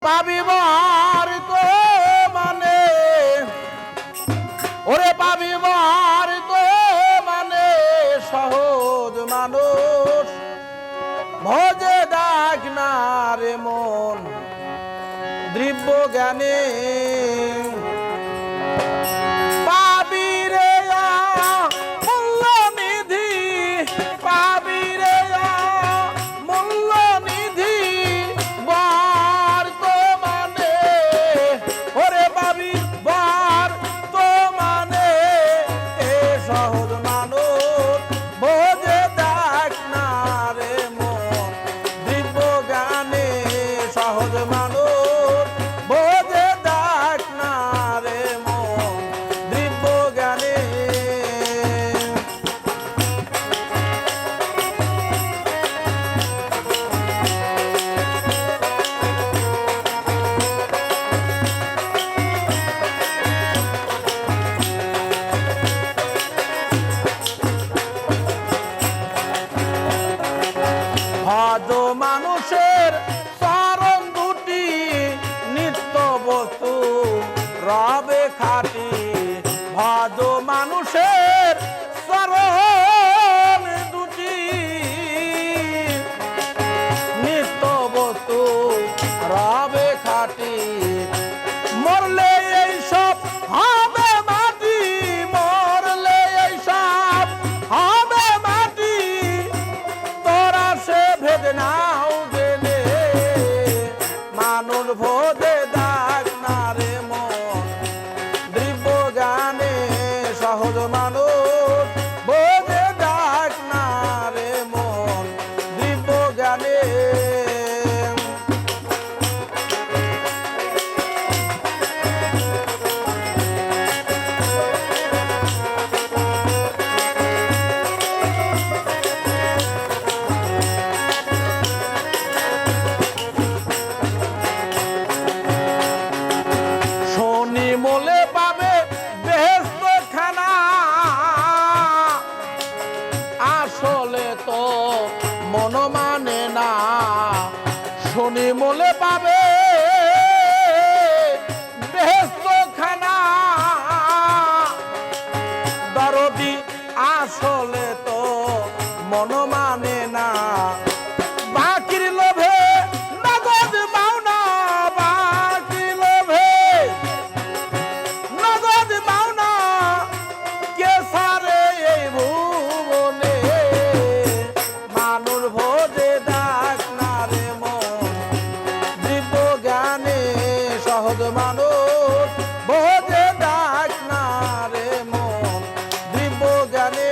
পাবিবার তো মানে ওরে পাবিবার তো মানে সহজ মানুষ ভজে ডাক না রে মন দ্রব্য জ্ঞানে ভজ মানুষের চরণ দুটি নিত্য বস্তু রবে খাটি ভজ মানুষের চরণ দুটি নিত্য বস্তু রবে খাটি মরলে এই সব হবে মাটি মরলে এই সব হবে মাটি তোরা সে ভেদ নাও গেলে মানুষ ভোদে ডাক না রে মন দ্রব্য জ্ঞানে সহজ মানুষ ভোদে ডাক না রে মন দ্রব্য জ্ঞানে মোলে পাবে বেহেশত খানা আসলে তো মন মানে না শনি মোলে পাবে বেহেশত খানা দরদি আসলে তো মন মানে না বাকির লোভে নগদ পাওনা বাকির লোভে নগদ পাওনা কে সারে এই ভুবনে মানুষ ভোজে ডাক না রে মন দিব্য জ্ঞানে সহজ মানুষ ভোজে ডাক না রে মন দিব্য জ্ঞানে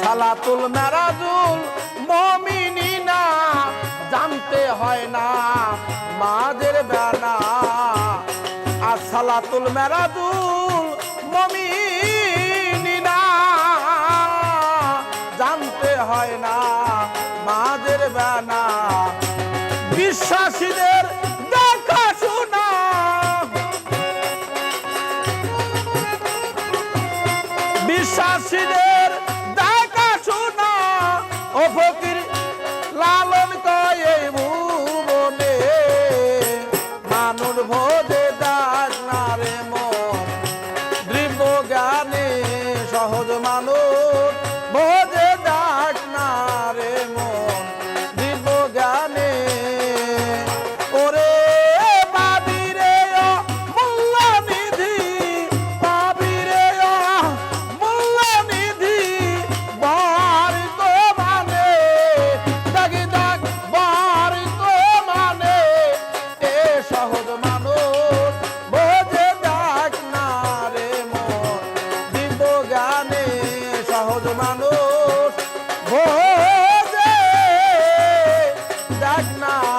সালাতুল মেরাজুল মুমিনিনা জানতে হয় না মাদের বেনা আর সালাতুল মেরাজুল মুমিনিনা জানতে হয় না মাদের বেনা বিশ্বাসীদের দেখা শোনা বিশ্বাসীদের ও ফকির লালন কয় এই ভুবনে মানুষ ভোজে ডাক না রে মন দ্রব্য জ্ঞানে সহজ মানুষ ভোজে ডাক না রে মন দ্রব্য জ্ঞানে ডাক না